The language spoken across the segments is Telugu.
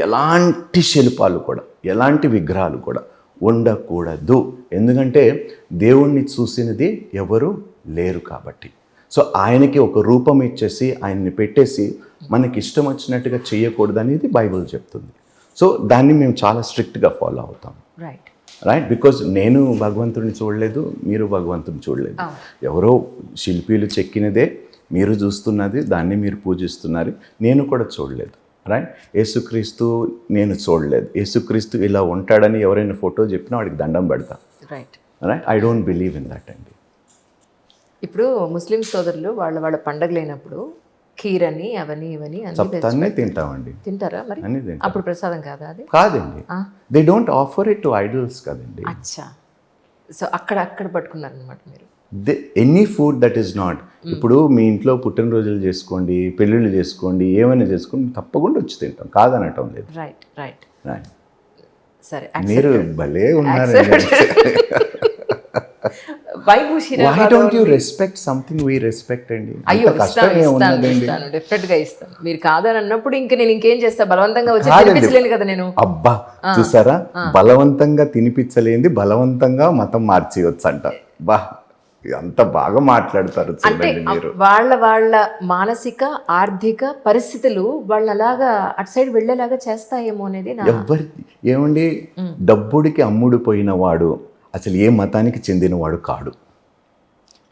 ఎలాంటి శిల్పాలు కూడా, ఎలాంటి విగ్రహాలు కూడా ఉండకూడదు. ఎందుకంటే దేవుణ్ణి చూసినది ఎవరు లేరు కాబట్టి. సో ఆయనకి ఒక రూపం ఇచ్చేసి ఆయన్ని పెట్టేసి మనకి ఇష్టం వచ్చినట్టుగా చేయకూడదు అనేది బైబిల్ చెప్తుంది. సో దాన్ని మేము చాలా స్ట్రిక్ట్గా ఫాలో అవుతాం. రైట్, బికాజ్ నేను భగవంతుడిని చూడలేదు, మీరు భగవంతుడిని చూడలేదు. ఎవరో శిల్పీలు చెక్కినదే మీరు చూస్తున్నది, దాన్ని మీరు పూజిస్తున్నారు. నేను కూడా చూడలేదు. రైట్, యేసుక్రీస్తు నేను చూడలేదు. యేసుక్రీస్తు ఇలా ఉంటాడని ఎవరైనా ఫోటో చెప్పినా వాడికి దండం పెడతా. Right, I don't believe in that అండి. ఇప్పుడు ముస్లిం సోదరులు వాళ్ళ పండగ లేనప్పుడు ఖీర్ అని అవన్నీ ఇవన్నీ అన్నీ తింటామండి. తింటారా మరి? అప్పుడు ప్రసాదం కాదా అది? కాదండి, they don't offer it to idols కదండి. అచ్చా, సో అక్కడ పట్టుకున్నారు అనమాట మీరు. Any food that is not, ఇప్పుడు మీ ఇంట్లో పుట్టినరోజులు చేసుకోండి, పెళ్ళిళ్ళు చేసుకోండి, ఏమైనా చేసుకోండి, తప్పకుండా వచ్చి తింటాం, కాదనటం లేదు. రైట్ రైట్ రైట్, సరే. మీరు భలే ఉన్నారండి. Why don't you respect something we respect అండి? అయ్యో, ఇస్తాను, డెఫినెట్ గా ఇస్తాను. మీరు కాదని అన్నప్పుడు ఇంక నేను ఇంకేం చేస్తా, బలవంతంగా వచ్చి తినిపించలేను కదా నేను. అబ్బా చూసారా, బలవంతంగా తినిపించలేంది బలవంతంగా మతం మార్చేయచ్చు అంట. బా, అంత బాగా మాట్లాడతారు చూడండి మీరు. వాళ్ళ మానసిక ఆర్థిక పరిస్థితులు వాళ్ళు అలాగా అటు సైడ్ వెళ్ళేలాగా చేస్తాయేమో అనేది. ఏమండి, డబ్బుడికి అమ్ముడు పోయిన వాడు అసలు ఏ మతానికి చెందినవాడు కాడు.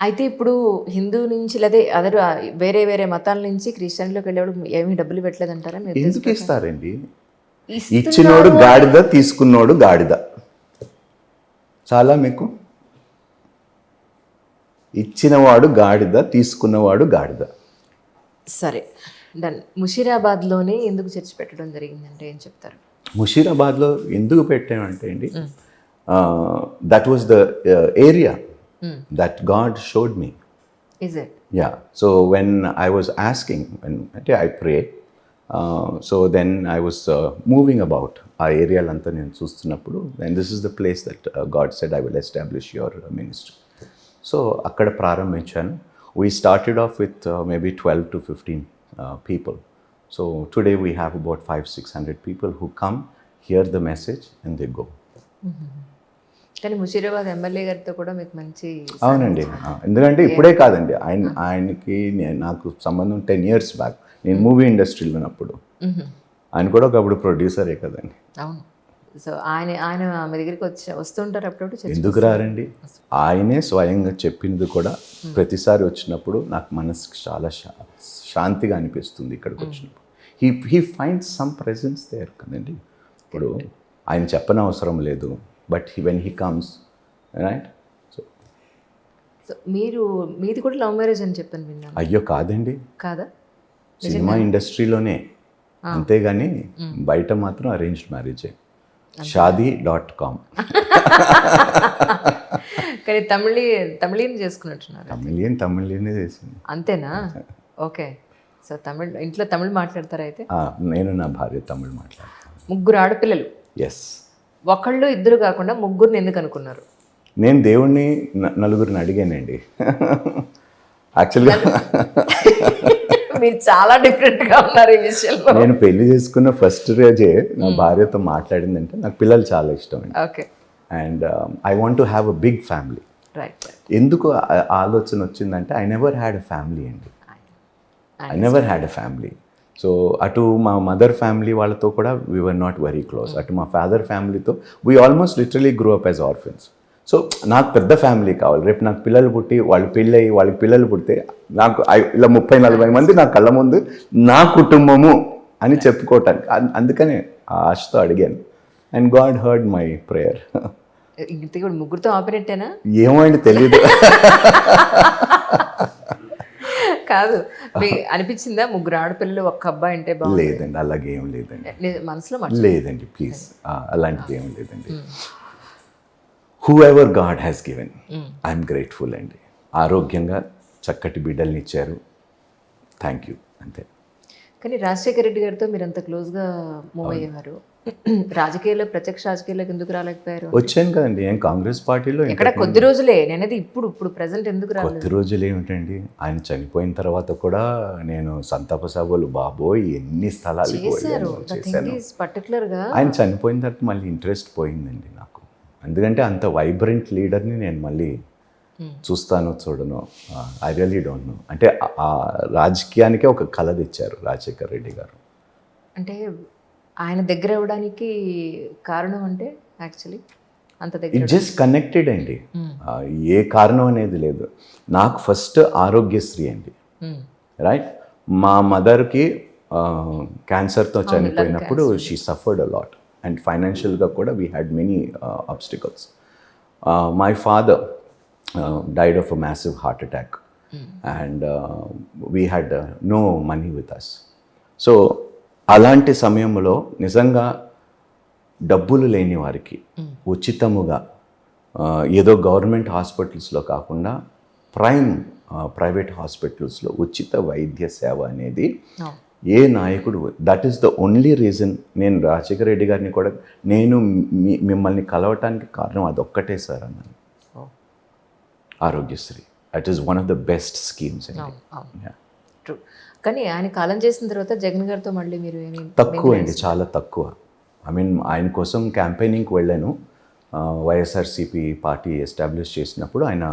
అయితే ఇప్పుడు హిందూ నుంచి లేదా అదర్ వేరే వేరే మతాల నుంచి క్రిస్టియన్లోకి వెళ్ళేవాడు ఏమీ డబ్బులు పెట్టలేదంటారా? ఎందుకు ఇస్తారండి? ఇచ్చినోడు గాడిద, తీసుకున్నోడు గాడిద. చాలా మీకు ఇచ్చినవాడు గాడిద, తీసుకున్నవాడు గాడిద. సరే, డన్. ముషీరాబాద్లోనే ఎందుకు చర్చ్ పెట్టడం జరిగిందంటే ఏం చెప్తారు? ముషీరాబాద్లో ఎందుకు పెట్టామంటే అండి, that was the area that God showed me. Is it? Yeah. So when I was asking, when I prayed, so then I was moving about our area lanta nenu chustunappudu, and this is the place that God said I will establish your ministry. So akkada prarambhinchanu. We started off with maybe 12 to 15 people. So today we have about 500-600 people who come, hear the message and they go. కానీ ముషీరాబాద్ ఎమ్మెల్యే గారితో కూడా మీకు మంచి. అవునండి, ఎందుకంటే ఇప్పుడే కాదండి, ఆయనకి నాకు సంబంధం 10 years బ్యాక్. నేను మూవీ ఇండస్ట్రీలో ఉన్నప్పుడు ఆయన కూడా ఒకప్పుడు ప్రొడ్యూసరే కదండి. అవును. సో ఆయన మీ దగ్గరికి వస్తుంటారు అప్పుడప్పుడు. ఎందుకు రారండి, ఆయనే స్వయంగా చెప్పింది కూడా. ప్రతిసారి వచ్చినప్పుడు నాకు మనసుకి చాలా శాంతిగా అనిపిస్తుంది ఇక్కడికి వచ్చినప్పుడు. He finds some presence there కదండి. ఇప్పుడు ఆయన చెప్పనవసరం లేదు, but when he comes, right. So మీది కూడా లవ్ మ్యారేజ్ అని చెప్పాను విన్నాను. అయ్యో కాదండి, కాదా? సినిమా ఇండస్ట్రీలోనే, అంతేగాని బయట మాత్రం అరేంజ్డ్ మ్యారేజే. shadi.com. కానీ తమిళీని చేసుకున్నట్టున్నారు. తమిళనే చేసింది. అంతేనా? ఓకే. సో ఇంట్లో తమిళ్ మాట్లాడతారా? అయితే నేను నా భార్య తమిళ్ మాట్లాడతాను. 3 ఆడపిల్లలు. ఎస్. ఒకళ్ళు ఇద్దరు కాకుండా 3 ఎందుకు అనుకున్నారు? నేను దేవుణ్ణి 4 అడిగానండి యాక్చువల్గా. మీరు చాలా డిఫరెంట్గా ఉన్నారు ఈ విషయంలో. నేను పెళ్లి చేసుకున్న ఫస్ట్ రోజే నా భార్యతో మాట్లాడిందంటే నాకు పిల్లలు చాలా ఇష్టం అండి. Okay. And I want to have a big family. Right. ఎందుకు ఆలోచన వచ్చిందంటే I never had a family అండి. I never had a family. So అటు మా మదర్ ఫ్యామిలీ వాళ్ళతో కూడా we were not very close. అటు మా ఫాదర్ ఫ్యామిలీతో we almost literally grow up as orphans. So నాకు పెద్ద ఫ్యామిలీ కావాలి. రేపు నాకు పిల్లలు పుట్టి వాళ్ళు పెళ్ళి అయ్యి వాళ్ళకి పిల్లలు పుడితే నాకు ఇలా 30-40 మంది నా కళ్ళ ముందు నా కుటుంబము అని చెప్పుకోవటానికి. అందుకనే ఆ ఆశతో అడిగాను. And God heard my prayer. 3తో ఆపరేటేనా? ఏమో అండి, తెలీదు. కాదు, అనిపించిందా 3 ఆడపిల్లలు 1 అబ్బాయి అంటే బాగుంది? లేదండి, అలాగే ఏం లేదండి మనసులో. లేదండి, ప్లీజ్, అలాంటిది ఏం లేదండి. Who ever God has given, I'm grateful అండి. ఆరోగ్యంగా చక్కటి బిడ్డల్ని ఇచ్చారు, థ్యాంక్ యూ, అంతే. కానీ రాజశేఖర రెడ్డి గారితో మీరు అంత క్లోజ్గా మూవ్ అయ్యేవారు, రాజకీయాల్లో ప్రత్యక్ష రాజకీయాల్లోకి ఎందుకు రాలేకపోయారు? వచ్చాను కదండి, నేను కాంగ్రెస్ పార్టీలో ఎక్కడ కొద్ది రోజులే, నేనది ఇప్పుడు ప్రజెంట్ ఎందుకు రాలేదు? కొద్ది రోజులు ఏమిటండి, ఆయన చనిపోయిన తర్వాత కూడా నేను సంతాప సభలు బాబోయ్ ఎన్ని స్థలాలు చేశారు. చేశాను. పర్టికులర్గా ఆయన చనిపోయిన తర్వాత మళ్ళీ ఇంట్రెస్ట్ పోయిందండి నాకు, ఎందుకంటే అంత వైబ్రెంట్ లీడర్ని నేను మళ్ళీ చూస్తాను చూడను, ఐ రియలీ డోంట్ నో. అంటే ఆ రాజకీయానికే ఒక కళ తెచ్చారు రాజశేఖర్ రెడ్డి గారు. అంటే ఆయన దగ్గర అవ్వడానికి కారణం అంటే యాక్చువల్లీ అంత దగ్గర ఇట్ జస్ట్ కనెక్టెడ్ అండి. ఏ కారణం అనేది లేదు. నాకు ఫస్ట్ ఆరోగ్యశ్రీ అండి, రైట్. మా మదర్కి క్యాన్సర్తో చనిపోయినప్పుడు షీ సఫర్డ్ అలాట్ అండ్ ఫైనాన్షియల్గా కూడా we had many obstacles. My father died of a massive heart attack and we had no money with us. So అలాంటి సమయంలో నిజంగా డబ్బులు లేని వారికి ఉచితముగా ఏదో గవర్నమెంట్ హాస్పిటల్స్లో కాకుండా ప్రైవేట్ హాస్పిటల్స్లో ఉచిత వైద్య సేవ అనేది ఏ నాయకుడు, that is the only reason నేను రాజశేఖర రెడ్డి గారిని కూడా నేను మిమ్మల్ని కలవటానికి కారణం అదొక్కటే సార్ అన్నాను. Aarogyasri, that is one of the best schemes. True. కానీ ఆయన కాలం చేసిన తర్వాత జగన్ గారితో మళ్ళీ మీరు తక్కువ అండి, చాలా తక్కువ. ఐ మీన్ ఆయన కోసం క్యాంపెయినింగ్కి వెళ్ళాను. వైఎస్ఆర్సీపీ పార్టీ ఎస్టాబ్లిష్ చేసినప్పుడు ఆయన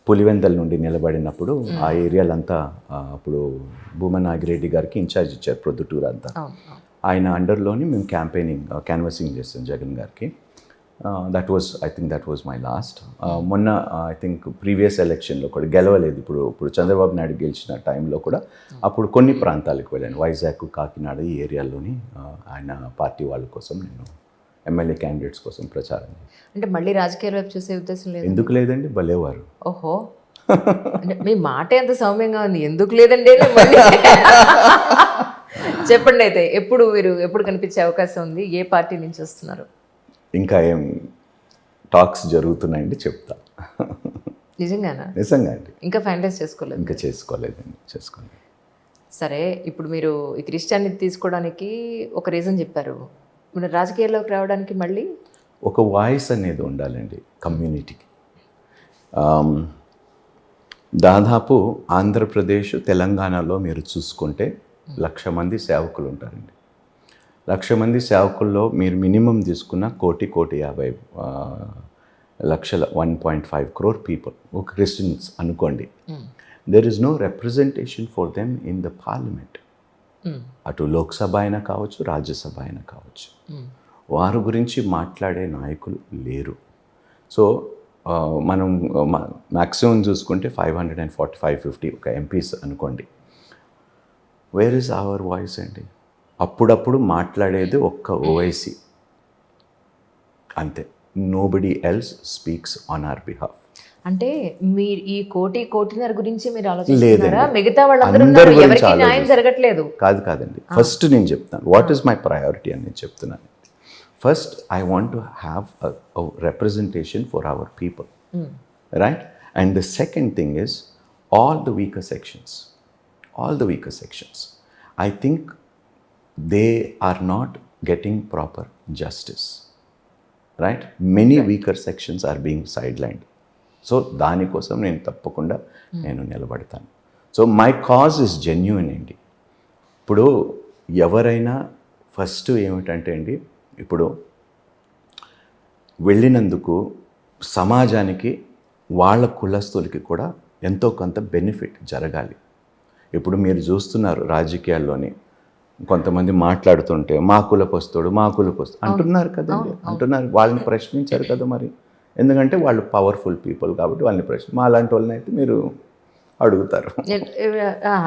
పులివెందల నుండి నిలబడినప్పుడు ఆ ఏరియాలంతా అప్పుడు భూమన్ నాగిరెడ్డి గారికి ఇన్ఛార్జ్ ఇచ్చారు, ప్రొద్దుటూరు అంతా. ఆయన అండర్లోని మేము క్యాన్వసింగ్ చేస్తాం జగన్ గారికి. That was my last. మొన్న ఐ థింక్ ప్రీవియస్ ఎలక్షన్లో కూడా గెలవలేదు, ఇప్పుడు చంద్రబాబు నాయుడు గెలిచిన టైంలో కూడా అప్పుడు కొన్ని ప్రాంతాలకు వెళ్ళాను, వైజాగ్, కాకినాడ ఈ ఏరియాల్లోని ఆయన పార్టీ వాళ్ళ కోసం నేను ఎమ్మెల్యే క్యాండిడేట్స్ కోసం ప్రచారం. అంటే మళ్ళీ రాజకీయాల వైపు చూసే ఉద్దేశం లేదు? ఎందుకు లేదండి, భలేవారు. ఓహో, అంటే మీ మాట ఎంత సౌమ్యంగా ఉంది, ఎందుకు లేదండి మళ్ళీ చెప్పండి. అయితే ఎప్పుడు కనిపించే అవకాశం ఉంది? ఏ పార్టీ నుంచి వస్తున్నారు? ఇంకా ఏం టాక్స్ జరుగుతున్నాయండి, చెప్తా. నిజంగానా? నిజంగా అండి. ఇంకా ఫైనలైజ్ చేసుకోలేదు? ఇంకా చేసుకోలేదండి. సరే, ఇప్పుడు మీరు ఈ క్రిస్టియానిటీ తీసుకోవడానికి ఒక రీజన్ చెప్పారు, మన రాజకీయాల్లోకి రావడానికి మళ్ళీ ఒక వాయిస్ అనేది ఉండాలండి కమ్యూనిటీకి. దాదాపు ఆంధ్రప్రదేశ్, తెలంగాణలో మీరు చూసుకుంటే 1,00,000 మంది సేవకులు ఉంటారండి. 1,00,000 మంది సేవకుల్లో మీరు మినిమం తీసుకున్న 1,50,00,000 1.5 crore పీపుల్, ఒక క్రిస్టియన్స్ అనుకోండి. There is no representation for them in the parliament. అటు లోక్సభ అయినా కావచ్చు, రాజ్యసభ అయినా కావచ్చు, వారి గురించి మాట్లాడే నాయకులు లేరు. సో మనం మ్యాక్సిమం చూసుకుంటే 545-50 ఒక ఎంపీస్ అనుకోండి. వేర్ ఇస్ అవర్ వాయిస్ అండి? అప్పుడప్పుడు మాట్లాడేది ఒక్క ఓవైసీ అంతే. Nobody else speaks on hour behalf. అంటే మీరు ఈ 1.5 గురించి మీరు ఆలోచిస్తున్నారా? మిగతా వాళ్ళందరూ ఎవరికి న్యాయం జరగట్లేదు? కాదండి. ఫస్ట్ నేను చెప్తాను వాట్ ఈస్ మై ప్రయారిటీ అని నేను చెప్తున్నాను. First I want to have a representation for our people, right? And the second thing is all the weaker sections. I think they are not getting proper justice, right? Many weaker sections are being sidelined. So దానికోసం నేను తప్పకుండా నేను నిలబడతాను. So my cause is genuine అండి. ఇప్పుడు ఎవరైనా ఫస్ట్ ఏమిటంటే అండి, ఇప్పుడు వెళ్ళినందుకు సమాజానికి వాళ్ళ కులస్తులకి కూడా ఎంతో కొంత బెనిఫిట్ జరగాలి. ఇప్పుడు మీరు చూస్తున్నారు రాజకీయాల్లోని కొంతమంది మాట్లాడుతుంటే మా కులపొస్తాడు అంటున్నారు కదండి, అంటున్నారు. వాళ్ళని ప్రశ్నించారు కదా మరి, ఎందుకంటే వాళ్ళు పవర్ఫుల్ పీపుల్ కాబట్టి వాళ్ళని మా అలాంటి వాళ్ళని అయితే మీరు అడుగుతారు.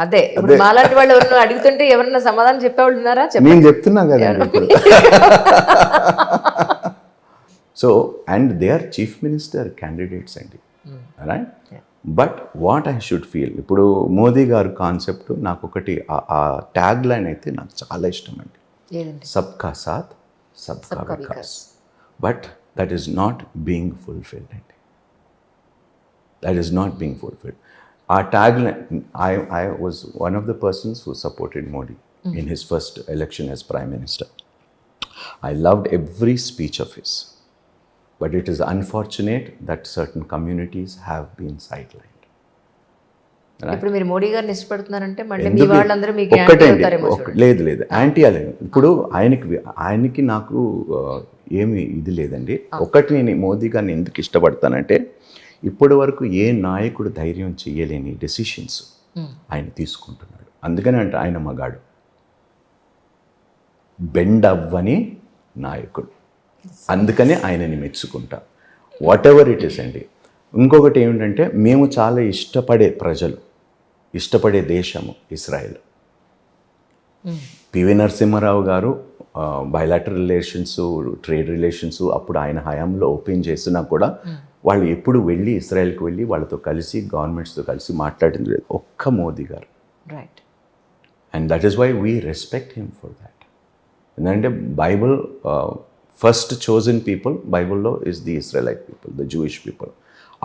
అదే మాలాంటి వాళ్ళు ఎవరు అడుగుతుంటే ఎవరన్నా సమాధానం చెప్పేవాళ్ళు ఉన్నారా? నేను చెప్తున్నా కదండి ఇప్పుడు. So and they are chief minister candidates అండి, right? But what I should feel, ఇప్పుడు మోదీ గారు కాన్సెప్ట్ నాకు ఒకటి ఆ ట్యాగ్ లైన్ అయితే నాకు చాలా ఇష్టం అండి, సబ్కా సాత్ సబ్కా వికాస్. But that is not being fulfilled అండి, that is not being fulfilled. ఆ tag I was one of the persons who supported Modi in his first election as Prime Minister. I loved every speech of his. But it is unfortunate that certain communities have been sidelined. ఇప్పుడు మీరు మోడీ గారిని ఇష్టపడుతున్నారంటే మళ్ళీ మీ ఎందుకు? వాళ్ళందరూ మీకు యాంటీ ఒక్కటండి, అవుతారేమో చూడండి. లేదు యాంటీ అలేదు. ఇప్పుడు ఆయనకి నాకు ఏమి ఇది లేదండి. ఒకటి నేను మోదీ గారిని ఎందుకు ఇష్టపడతానంటే ఇప్పటి వరకు ఏ నాయకుడు ధైర్యం చేయలేని డెసిషన్స్ ఆయన తీసుకుంటున్నాడు. అందుకని అంటే ఆయన మగాడు, బెండ్ అవ్వని నాయకుడు. అందుకనే ఆయనని మెచ్చుకుంటా. వాట్ ఎవర్ ఇట్ ఈస్ అండి. ఇంకొకటి ఏమిటంటే మేము చాలా ఇష్టపడే దేశము ఇస్రాయెల్. పివి నరసింహారావు గారు బయలాటరల్ రిలేషన్స్, ట్రేడ్ రిలేషన్స్ అప్పుడు ఆయన హయాంలో ఓపెన్ చేసినా కూడా వాళ్ళు ఎప్పుడు వెళ్ళి ఇస్రాయెల్కి వెళ్ళి వాళ్ళతో కలిసి గవర్నమెంట్స్తో కలిసి మాట్లాడింది లేదు, ఒక్క మోదీ గారు. Right. And that is why we respect him for that. ఎందుకంటే బైబుల్ ఫస్ట్ చోజన్ పీపుల్ బైబుల్లో is the Israelite people, the Jewish people.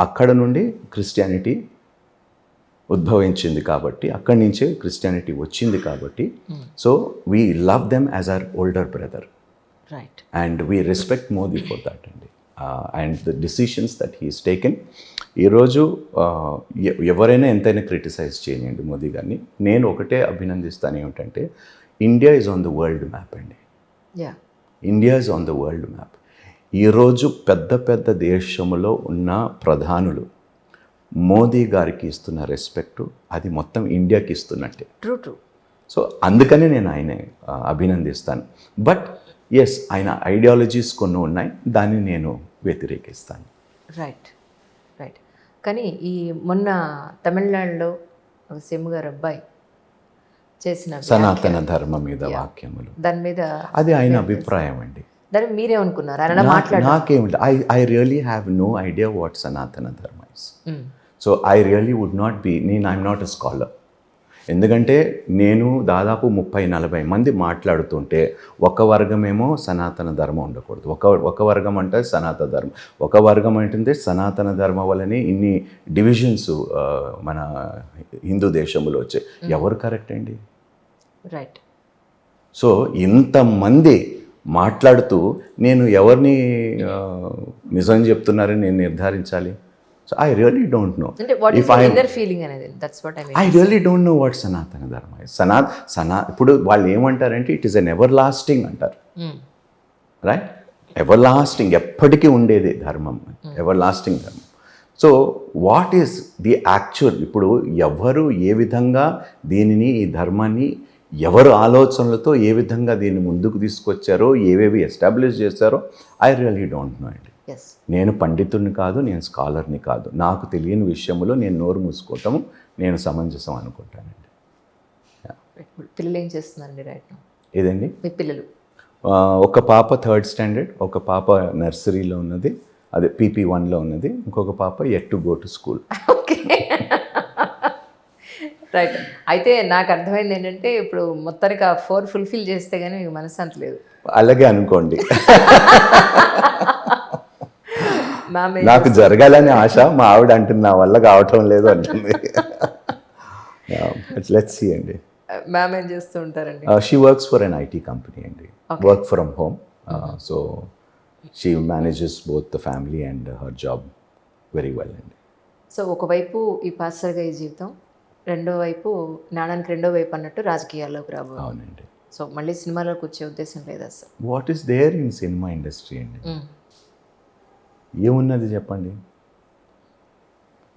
అక్కడ నుండి క్రిస్టియానిటీ ఉద్భవించింది కాబట్టి, అక్కడి నుంచే క్రిస్టియానిటీ వచ్చింది కాబట్టి, so we love them as our older brother. Right. And we respect Modi for that అండి. And the decisions that he's taken. ఈరోజు ఎవరైనా ఎంతైనా క్రిటిసైజ్ చేయండి మోదీ గారిని, నేను ఒకటే అభినందిస్తాను ఏమిటంటే India is on the world map అండి. Yeah, India is on the world map. ఈరోజు పెద్ద దేశంలో ఉన్న ప్రధానులు మోదీ గారికి ఇస్తున్న రెస్పెక్టు అది మొత్తం ఇండియాకి ఇస్తున్నట్టే. ట్రూ. సో అందుకనే నేను ఆయన అభినందిస్తాను. బట్ ఎస్, ఆయన ఐడియాలజీస్ కొన్ని ఉన్నాయి, దాన్ని నేను వ్యతిరేకిస్తాను. రైట్. కానీ ఈ మొన్న తమిళనాడులో ఒక సిమ్ గారు అబ్బాయి చేసిన సనాతన ధర్మం మీద వాక్యములు, దాని మీద అది ఆయన అభిప్రాయం అండి. దాన్ని మీరేమనుకున్నారు? ఆయన మాట్లాడారు. నాకేమిటి, I really have no idea what Sanatana Dharma is. So I really would not be, I'm not a scholar. ఎందుకంటే నేను దాదాపు 30-40 మంది మాట్లాడుతుంటే ఒక వర్గమేమో సనాతన ధర్మం ఉండకూడదు, ఒక వర్గం అంటే సనాతన ధర్మం, ఒక వర్గం అంటే సనాతన ధర్మం వల్లనే ఇన్ని డివిజన్స్ మన హిందూ దేశంలో వచ్చాయి. ఎవరు కరెక్ట్ అండి? రైట్. సో ఇంతమంది మాట్లాడుతూ నేను ఎవరిని నిజం చెప్తున్నారని నేను నిర్ధారించాలి? So I really don't know. అంటే what is the inner feeling అనేది? That's what I mean. I really don't know what సనాతన ధర్మ is. ఇప్పుడు వాళ్ళు ఏమంటారంటే it is an everlasting అంటారు. రైట్? ఎవర్ లాస్టింగ్, ఎప్పటికీ ఉండేది ధర్మం, ఎవర్ లాస్టింగ్ ధర్మం. So what is the actual, ఇప్పుడు ఎవరు ఏ విధంగా దీనిని, ఈ ధర్మాన్ని ఎవరు ఆలోచనలతో ఏ విధంగా దీన్ని ముందుకు తీసుకొచ్చారో, ఏవేవి ఎస్టాబ్లిష్ చేశారో ఐ రియలీ డోంట్ నో అండి. నేను పండితుడిని కాదు, నేను స్కాలర్ని కాదు. నాకు తెలియని విషయంలో నేను నోరు మూసుకోవటము నేను సమంజసం అనుకుంటానండి. పిల్లలు ఏం చేస్తున్నారండి రైట్ నౌ? ఏదండి? మీ పిల్లలు? ఒక పాప 3rd స్టాండర్డ్, ఒక పాప నర్సరీలో ఉన్నది, అదే PP1లో ఉన్నది, ఇంకొక పాప yet to go to school. Okay, right. అయితే నాకు అర్థమైంది ఏంటంటే ఇప్పుడు మొత్తానికి ఆ 4 ఫుల్ఫిల్ చేస్తే కానీ మీకు మనశ్శాంతి లేదు. అలాగే అనుకోండి. నాకు జరగాలని ఆశ, మా ఆవిడ అంటుంది నా వల్ల కావటం లేదు అంటుంది. లెట్స్ సీ అండి. మ్యామ్ ఏం చేస్తూ ఉంటారండి? She works for an IT company అండి, work from home. So she manages both the family and her job very well అండి. సో ఒకవైపు ఈ పాస్టర్గా ఈ జీవితం, రెండో వైపు నాణానికి రెండో వైపు అన్నట్టు రాజకీయాల్లోకి రాబో. అవునండి. సో మళ్ళీ సినిమాలోకి వచ్చే ఉద్దేశం లేదు అసలు? What is there in cinema industry అండి? ఏమున్నది చెప్పండి?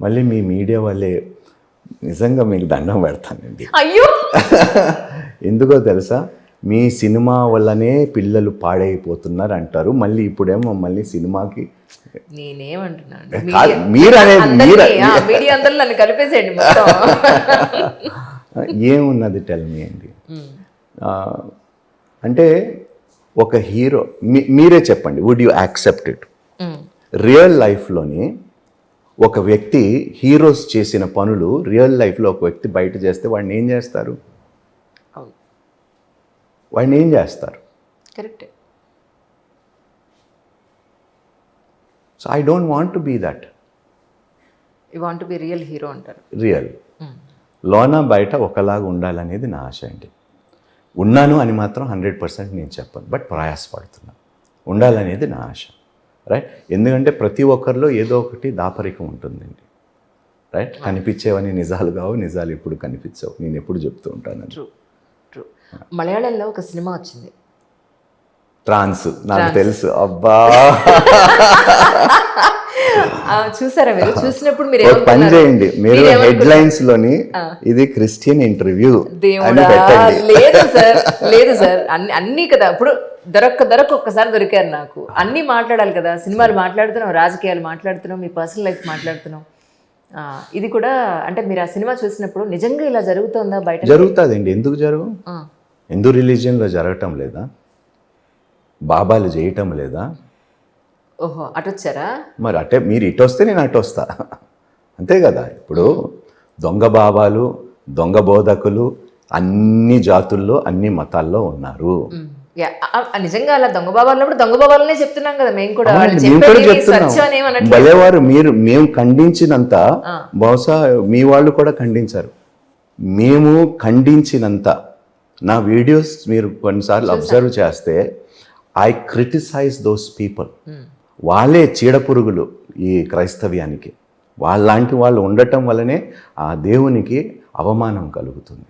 మళ్ళీ మీ మీడియా వాళ్ళే నిజంగా మీకు దండం పెడతానండి. అయ్యో, ఎందుకో తెలుసా? మీ సినిమా వల్లనే పిల్లలు పాడైపోతున్నారు అంటారు, మళ్ళీ ఇప్పుడేమో మళ్ళీ సినిమాకి. నేనేమంటున్నాను, మీరు అనేది మీడియా అందరూ నన్ను కలిపేసేయండి మొత్తం. ఏమున్నది టెల్ మీ అండి. అంటే ఒక హీరో, మీరే చెప్పండి, would you accept it? Real లైఫ్లోని ఒక వ్యక్తి హీరోస్ చేసిన పనులు రియల్ లైఫ్లో ఒక వ్యక్తి బయట చేస్తే వాడిని ఏం చేస్తారు? వాడిని ఏం చేస్తారు? కరెక్టే. So I don't want to be that. You want to be real hero అంటారు. రియల్ లోన బయట ఒకలాగా ఉండాలనేది నా ఆశ అండి. ఉన్నాను అని మాత్రం 100% నేను చెప్పను, బట్ ప్రయాసపడుతున్నాను ఉండాలనేది నా ఆశ, రైట్. ఎందుకంటే ప్రతి ఒక్కరిలో ఏదో ఒకటి దాపరికం ఉంటుందండి, రైట్. కనిపించేవని నిజాలు కావు, నిజాలు ఎప్పుడు కనిపించవు, నేను ఎప్పుడు చెప్తూ ఉంటాను. True true. మలయాళంలో ఒక సినిమా వచ్చింది ట్రాన్స్, నాకు తెలుసు. అబ్బా చూసారా మీరు? చూసినప్పుడు మీరు ఒక పని చేయండి, మీరు హెడ్లైన్స్ లోని ఇది క్రిస్టియన్ ఇంటర్వ్యూ అని దేవుడా పెట్టండి. లేదు సార్, లేదు సార్, అన్ని కదా. ఇప్పుడు దొరక్క ఒక్కసారి దొరికారు నాకు. అన్నీ మాట్లాడాలి కదా, సినిమాలు మాట్లాడుతున్నాం, రాజకీయాలు మాట్లాడుతున్నాం, మీ పర్సనల్ లైఫ్ మాట్లాడుతున్నాం. ఇది కూడా అంటే మీరు ఆ సినిమా చూసినప్పుడు నిజంగా ఇలా జరుగుతుందా బయట? జరుగుతుందండి, ఎందుకు జరుగు? హిందూ రిలీజియన్లో జరగటం లేదా? బాబాలు చేయటం లేదా? ఓహో, అటొచ్చారా? మరి అటే మీరు ఇటు వస్తే నేను అటు వస్తా, అంతే కదా. ఇప్పుడు దొంగ బాబాలు, దొంగ బోధకులు అన్ని జాతుల్లో అన్ని మతాల్లో ఉన్నారు. నిజంగా అలా దొంగ బాబాలు దొంగ బాబాలనే చెప్తున్నాం కదా మేము కూడా. మేము కూడా చెప్తున్నాం, భలేవారు మీరు. మేము ఖండించినంత బహుశా మీ వాళ్ళు కూడా ఖండించారు. మేము ఖండించినంత నా వీడియోస్ మీరు కొన్నిసార్లు అబ్జర్వ్ చేస్తే ఐ క్రిటిసైజ్ దోస్ పీపుల్. వాళ్ళే చీడపురుగులు ఈ క్రైస్తవ్యానికి. వాళ్ళలాంటి వాళ్ళు ఉండటం వల్లనే ఆ దేవునికి అవమానం కలుగుతుంది.